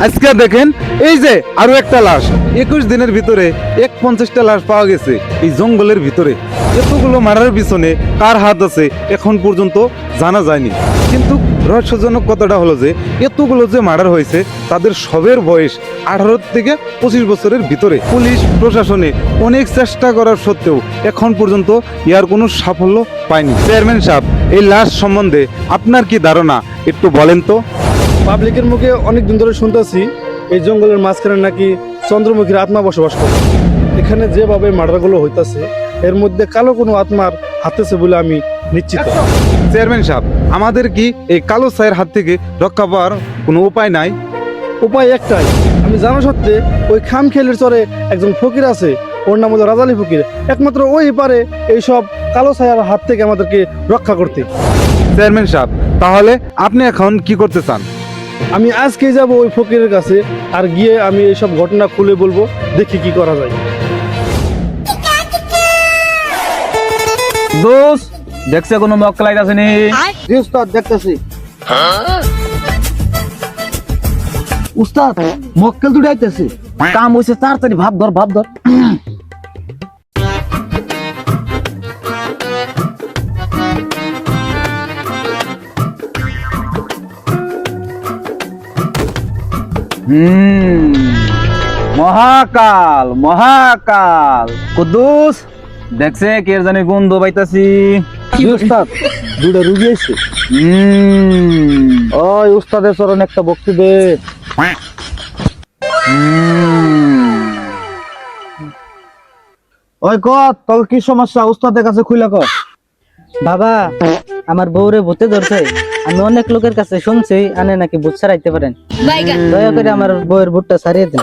আজকে দেখেন এই যে আরো একটা লাশ 21 দিনের ভিতরে 51টা লাশ পাওয়া গেছে এই জঙ্গলের ভিতরে। এতগুলো মারার পিছনে কার হাত আছে এখন পর্যন্ত জানা যায়নি, কিন্তু রহস্যজনক কথাটা হলো যে এতগুলো যে মার্ডার হয়েছে তাদের সবের বয়স 18 থেকে 25 বছরের ভিতরে। পুলিশ প্রশাসনে অনেক চেষ্টা করার সত্ত্বেও এখন পর্যন্ত ইয়ার কোনো সাফল্য পায়নি। চেয়ারম্যান সাহেব, এই লাশ সম্বন্ধে আপনার কি ধারণা একটু বলেন তো। পাবলিকের মুখে অনেক দিন ধরে শুনতেছি এই জঙ্গলের মাঝখানে নাকি চন্দ্রমুখীর আত্মা বসবাস করে। এখানে যেভাবে মার্ডারগুলো হইতাছে এর মধ্যে কালো কোনো আত্মার হাতেছে বলে আমি নিশ্চিত। চেয়ারম্যান সাহেব, আমাদের কি এই কালো ছায়ের হাত থেকে রক্ষা পাওয়ার কোনো উপায় নাই? উপায় একটাই, আমি জানা সত্ত্বে ওই খামখেলের চরে একজন ফকির আছে, ওর নাম হলো রাজালি ফকির। একমাত্র ওই পারে এইসব কালো ছায়ার হাত থেকে আমাদেরকে রক্ষা করতে। চেয়ারম্যান সাহেব, তাহলে আপনি এখন কি করতে চান? আমি আজকেই যাব ওই ফকিরের কাছে, আর গিয়ে আমি এইসব ঘটনা খুলে বলবো, দেখি কি করা যায়। দোস্ত দেখছে কোনো মক্কেল আইতাছে নি? জি উস্তাদ, দেখতেছি। উস্তাদ, মক্কেল দুটো আইতেছে। কাম হইছে তাড়াতাড়ি ভাব ধর ভাব ধর। মহাকাল মহাকাল কুদ্দুস দেখছে কে জানি গন্ধ পাইতাছি। জি উস্তাদ, দুটো রুগী আইছে। ওই উস্তাদের চরণ একটা বক্তি দে। ওই কত তোর কি সমস্যা, উস্তাদের কাছে খুইলা কর। বাবা, আমার বউরে ভূতে ধরছে। আমি অনেক লোকের কাছে শুনছি আনে নাকি ভূত ছাড়াইতে পারেন। দয়া করে আমার বউয়ের ভূতটা ছাড়িয়ে দেন।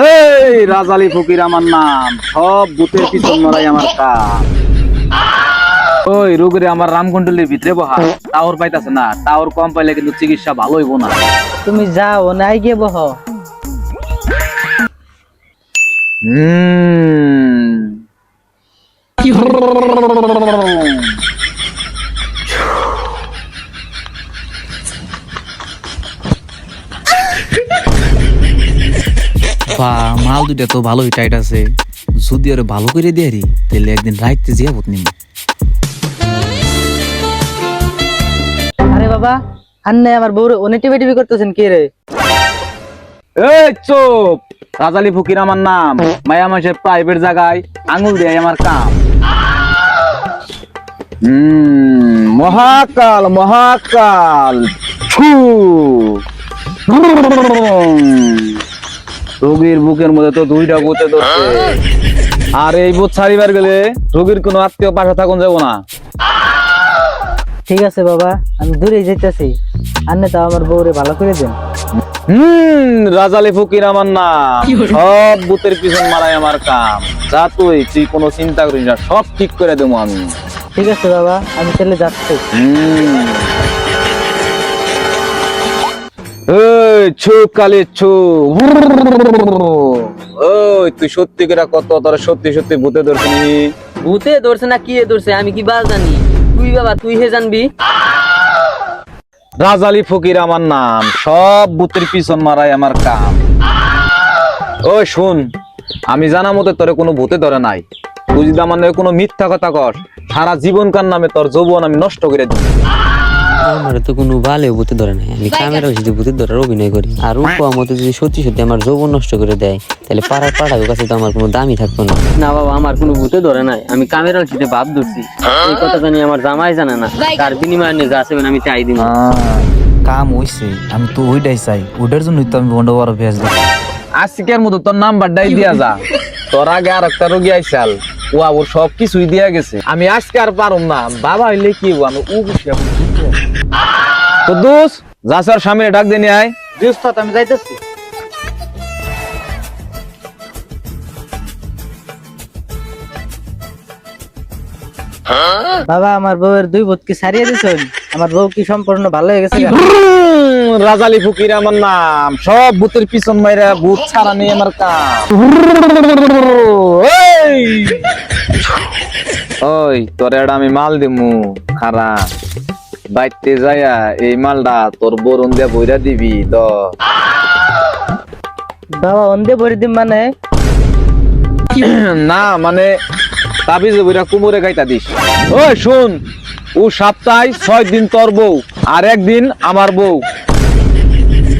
এই রাজালি ফকির আমার নাম, সব ভূতের পিছন মারাই আমার কাজ। ওই রোগীরে আমার রামকুণ্ডলীর ভিতরে বহা, টাওয়ার পাইতাছে না। টাওয়ার কম পাইলে কিন্তু চিকিৎসা ভালো হইব না। তুমি যাও, নাই গিয়ে বহ। মাল দুইটা তো ভালোই টাইট আছে, যদি আরে ভালো করে দেয়ারি তাহলে একদিন রাইতে জিয়াবত নিব। আরে বাবা, আন্নে আমার বউরে অনেক টিভি টিভি করতেছেন কি রে? এই চুপ! রাজালি ফকির আমার নাম, মায়া মাসের প্রাইভেট জায়গায় আঙুল দিয়ে আমার কাম। মহাকাল মহাকাল ছু। রোগীর বুকের মধ্যে তো দুইটা ভূতে ধরছে, আর এই ভূত ছাড়িবার গেলে রোগীর কোনো আত্মীয় পাশে থাকুন যাব না। ঠিক আছে বাবা, আমি দূরে যাইতেছি। আন্নে তো আমার বউরে ভালো করে দেন। রাজালি ফকির আমার নাম, সব ভূতের পিছন মারাই আমার কাম। যা তুই কোনো চিন্তা করিস না, সব ঠিক করে দেবো আমি। ঠিক আছে বাবা, আমি চলে যাচ্ছি। ওই তুই সত্যি করে কত তোর সত্যি সত্যি ভূতে ধরছি? ভূতে ধরছে না কি ধরছে আমি কি বাল জানি? তুই বাবা তুই হে জানবি। রাজালি ফকির আমার নাম, সব ভূতের পিছন মারাই আমার কাম। ওই শুন, আমি জানা মতে তোরে কোনো ভূতে ধরে নাই। তুই যদি আমার নামে কোনো মিথ্যা কথা কর, সারা জীবনকার নামে তোর যৌবন আমি নষ্ট করে দিই। আমার তো কোনো বালে ভূতে ধরে নাই, আমি ক্যামেরা যদি ভূতে ধরার অভিনয় করি। আর উপা মতো যদি সত্যি সত্যি আমার যৌবন নষ্ট করে দেয়, তাহলে পাড়ার পাড়ার কাছে তো আমার কোনো দামই থাকতো না। না বাবা, আমার কোনো ভূতে ধরে নাই, আমি ক্যামেরার সাথে ভাব ধরছি। এই কথা জানি আমার জামাই জানে না, তার বিনিময়ে নিয়ে যা আছে আমি চাই দিব। কাম হইছে, আমি তো ওইটাই চাই, ওটার জন্যই তো আমি বন্ধ বড় পেঁয়াজ দিই। আজকের মতো তোর নাম্বারটাই দিয়া যা। তোর আগে আর একটা রোগী আইসাল, ও ওর সব কিছুই দিয়া গেছে। আমি আজকে আর পারুম না, বাবা হইলে কি আমি ও বসে তো দোষ যা স্যার সামনে ডাক দিয়ে নিয়ে আয়। জি উস্তাদ, আমি যাইতেছি। বাবা, আমার বউয়ের দুই ভূত কি ছাড়িয়ে দিছেন? আমার বউ কি সম্পূর্ণ ভালো হয়ে গেছে? রাজালি ফকির আমার নাম, সব ভূতের পিছন মাইরা ভূত ছাড়া নেই আমার কাম। ওই তোরে আমি মাল দিমু, খারা বাইতে যায়া এই মালটা তোর বরুণ দিয়া বইরা দিবি। তো বাবা অন্ধে ভরে দিম মানে না মানে তাবিজ বইরা কুমোরে গাইতা দিস। ওই শুন, ও সপ্তাহে 6 দিন তোর বউ আর একদিন আমার বউ।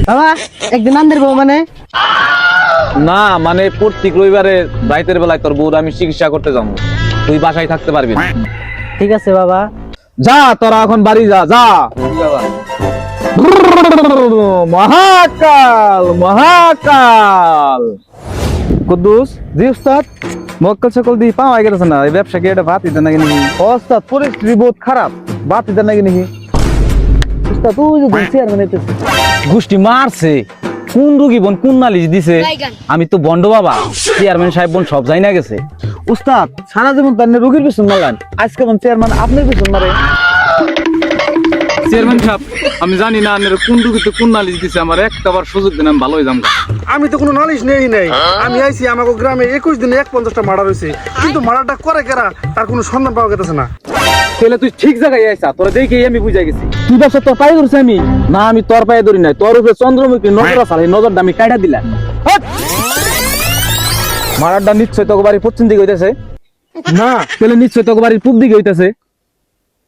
বাবা একদিন আন্দের বউ মানে না মানে প্রত্যেক রবিবারে রাতের বেলায় তোর বউর আমি চিকিৎসা করতে যাবো, তুই বাসায় থাকতে পারবি না। ঠিক আছে বাবা। যা তোরা এখন বাড়ি যা যা। মহাকাল মহাকাল। কুদ্দুস জি উস্তাদ মক্কল সকল দিয়ে পাওয়া গেছে না এই ব্যবসা কি এটা ভাত দিতে নাকি নাকি ওস্তাদ পরিস্থিতি বহুত খারাপ ভাত দিতে নাকি নাকি উস্তাদ তুই যে চেয়ারম্যান এতেছে গোষ্ঠী মারছে, কোন রুগী বোন কোন নালিশ দিছে, আমি তো বন্ড বাবা চেয়ারম্যান সাহেব বোন সব যাই না গেছে। উস্তাদ সারা জীবন তার রোগীর পিছন মারলেন আজকে মন চেয়ারম্যান আপনার পিছন মারে। চেয়ারম্যান সাহেব আমি জানি না আপনার কোন রুগীতে কোন নালিশ দিছে, আমার একটাবার সুযোগ দেন আমি ভালো হয়ে যাবো। আমি তো কোনো নালিশ নেই নাই, আমি আইছি আমাকে গ্রামে 21 দিনে 51টা মার্ডার হয়েছে, কিন্তু মার্ডারটা করে কেরা তার কোনো সন্ধান পাওয়া গেছে না। তাহলে তুই ঠিক জায়গায় আইসা, তোরা দেখেই আমি বুঝাই গেছি। তুই ব্যবসা তোর পায়ে ধরছি আমি? না আমি তোর পায়ে ধরি নাই, তোর উপরে চন্দ্রমুখী নজর আছে, এই নজরটা আমি কাটা দিলাম। মারারটা নিশ্চয় তোকে বাড়ির পশ্চিম দিকে হইতেছে না, তাহলে নিশ্চয় তোকে বাড়ির পূব দিকে হইতেছে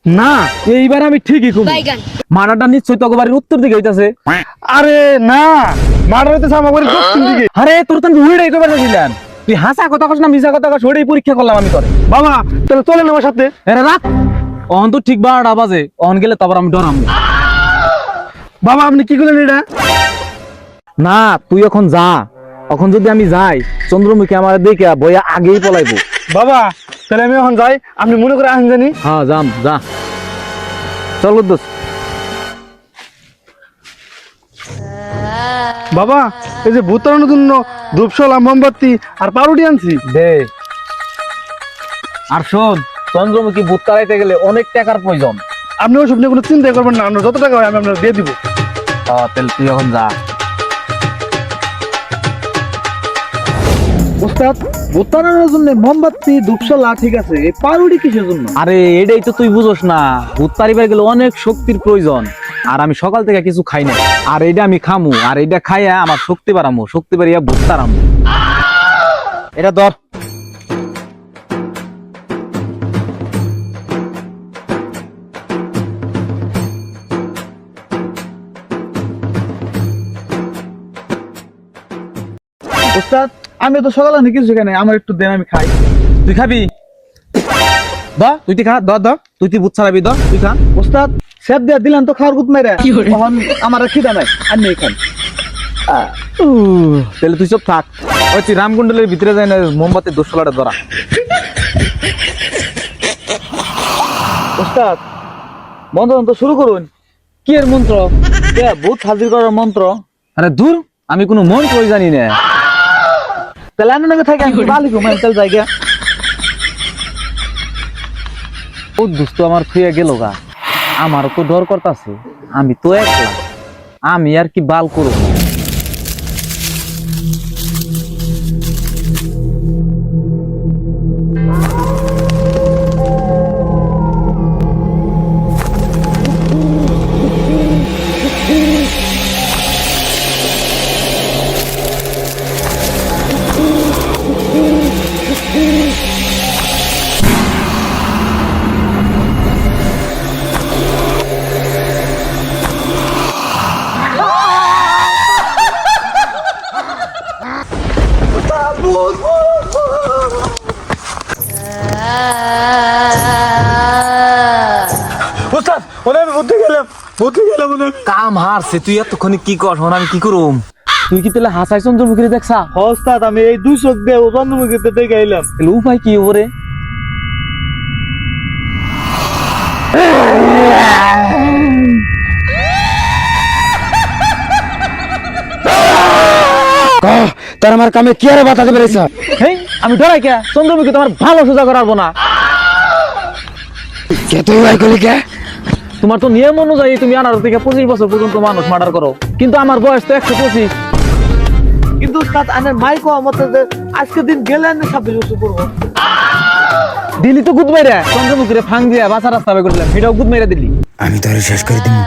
না। এইবার আমি ঠিকই কম, মারারটা নিশ্চয় তোকে বাড়ির উত্তর দিকে হইতেছে। আরে না, মার্ডার হইতেছে আমার বাড়ির দক্ষিণ দিকে। আরে তোর তো আমি হুইড়াই কবে দিলাম, তুই হাসা কথা কস না মিশা কথা কস, ওইটাই পরীক্ষা করলাম আমি তোরে। বাবা তাহলে চলেন আমার সাথে। আরে রাখ, অহন তো ঠিক 12টা বাজে, অহন গেলে তারপর আমি ডরাম। বাবা আপনি কি করলেন এটা? না তুই এখন যা, এখন যদি আমি যাই চন্দ্রমুখী আমার দেখে বইয়া আগেই পলাইবো। বাবা তাহলে আমি এখন যাই, আপনি মনে করে আসেন জানি। হ্যাঁ যাম যা, চল দোস্ত। বাবা এই যে ভূত তাড়ানোর জন্য ধূপশলা মোমবাতি আর পাউরুটি আনছি। দে। আর শোন, চন্দ্রমুখী ভূত তাড়াইতে গেলে অনেক টাকার প্রয়োজন। আপনি ওসব নিয়ে কোনো চিন্তা করবেন না, আপনার যত টাকা হয় আমি আপনার দিয়ে দিব। তাহলে তুই এখন যা। উস্তাদ ভূত তাড়ানোর জন্য মোমবাতি ধূপশলা ঠিক আছে এই পাউরুটি কিসের জন্য? আরে এটাই তো তুই বুঝোস না, ভূত তাড়িবার গেলে অনেক শক্তির প্রয়োজন, আর আমি সকাল থেকে কিছু খাই না, আর এইটা আমি খামু, আর এইটা খাইয়া আমার শক্তি বাড়ামু, শক্তি বাড়িয়া ভূত তাড়ামু। এটা ধর। উস্তাদ আমি তো সকালে অনেক কিছু খাই নাই, আমার একটু দেন আমি খাই। তুই খাবি? তুই খা, তুই ভূত ছাড়াবি, তুই খা। উস্তাদ সেব দিয়া দিলাম তো খাওয়ার গুত মেরে তখন আমার আর খিদা নাই আর নেই খান। তাহলে তুই সব থাক, ওই তুই রামকুণ্ডলের ভিতরে যাই না মোমবাতির দোষলাটা ধরা। উস্তাদ মন্ত্র তো শুরু করুন। কি এর মন্ত্র? ভূত হাজির করার মন্ত্র। আরে দূর, আমি কোনো মন্ত্রই জানি না। তাহলে আনন্দ থাকে আমি বালি ঘুমাই তাহলে জায়গা। ও দুস্থ আমার থুয়ে গেল গা, আমারও তো ডর করতেছে, আমি তো একলা, আমি আর কি বাল করবো। উস্তাদ ওরে আমি বুদ্ধি গেলাম ওরে। কাম হারছে, তুই এতক্ষণে কি কর, আমি কি করুম? তুই কি তাহলে হাসাই চন্দ্রমুখীরে দেখছা? উস্তাদ আমি এই 2 চোখ দিয়ে চন্দ্রমুখীতে দেখে আইলাম। তাহলে উপায় কি ওরে? তার আমার কামে কি আর বাতাতে পেরেছে? হেই আমি ডরাই কে? চন্দ্রমুখী তোমার ভালো সোজা করাবো না। কে তুই ভাই কলি কে? তোমার তো নিয়ম অনুযায়ী তুমি 18 থেকে 25 বছর পর্যন্ত মানুষ মার্ডার করো, কিন্তু আমার বয়স তো 125। কিন্তু উস্তাদ আনের মাই কো মতে যে আজকে দিন গেলে আমি 26 বছর করব। দিলি তো গুদ মাইরা, চন্দ্রমুখীরে ফাং দিয়া বাঁচা রাস্তা বের করলাম, সেটাও গুদ মাইরা দিলি। আমি তোরে শেষ করে দিমু।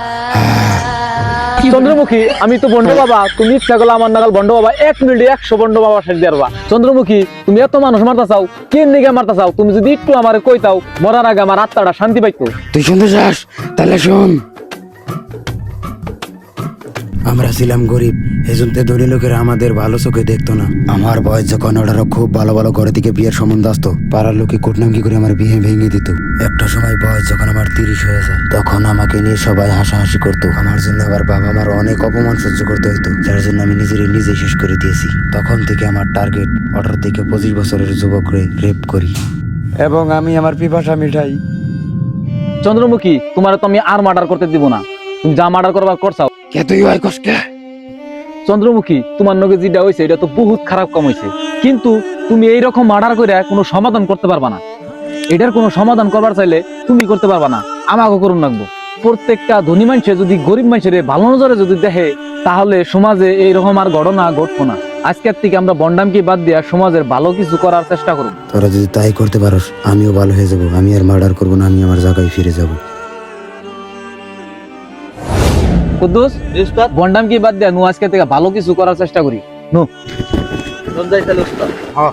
চন্দ্রমুখী আমি তো বন্ড বাবা, তুমি ইচ্ছা করলে আমার নাগাল বন্ড বাবা 1 মিনিটে 100 বন্ড বাবা শেষ দিয়ারবা। চন্দ্রমুখী তুমি এত মানুষ মারতা চাও, কেন নিগে মারতা চাও? তুমি যদি একটু আমারে কইতাও মরার আগে আমার আত্মাটা শান্তি পাইতো। তুই শুনতে চাস? তাহলে শোন। আমরা ছিলাম গরিব, এজন্য ধনী লোকেরা আমাদের ভালো চোখে দেখতো না। আমার বয়স যখন 18, খুব ভালো ভালো ঘরে থেকে বিয়ের সম্বন্ধ আসতো। পাড়ার লোকে কুটনামকি করে আমার বিয়ে ভেঙে দিত। একটা সময় বয়স যখন আমার 30 হয়ে যায়, তখন আমাকে নিয়ে সবাই হাসাহাসি করতো। আমার জন্য আবার বাবা মার অনেক অপমান সহ্য করতে হইতো, যার জন্য আমি নিজেই শেষ করে দিয়েছি। তখন থেকে আমার টার্গেট 18 থেকে 25 বছরের যুবকরে রেপ করি, এবং আমি আমার পিপাসা মিটাই। চন্দ্রমুখী তোমার তো আমি আর মার্ডার করতে দিব না, তুমি যা মার্ডার করবার করছাও। কে তুই হয় কষ্টে? চন্দ্রমুখী তোমার নগে যেটা হয়েছে এটা তো বহুত খারাপ কাম হয়েছে, কিন্তু তুমি এইরকম মার্ডার করে কোনো সমাধান করতে পারবা না। এটার কোনো সমাধান করবার চাইলে তুমি করতে পারবা না, আমাকে করুন লাগবো। প্রত্যেকটা ধনী মানুষে যদি গরিব মানুষের ভালো নজরে যদি দেখে, তাহলে সমাজে এইরকম আর ঘটনা ঘটবো না। আজকের থেকে আমরা বন্ডামকে বাদ দিয়া সমাজের ভালো কিছু করার চেষ্টা করব। তোরা যদি তাই করতে পারোস, আমিও ভালো হয়ে যাব। আমি আর মার্ডার করবো না, আমি আমার জায়গায় ফিরে যাব। কুদ্দুস, বন্ডামকে বাদ দিয়া নু আজকে থেকে ভালো কিছু করার চেষ্টা করি। নো হ্যাঁ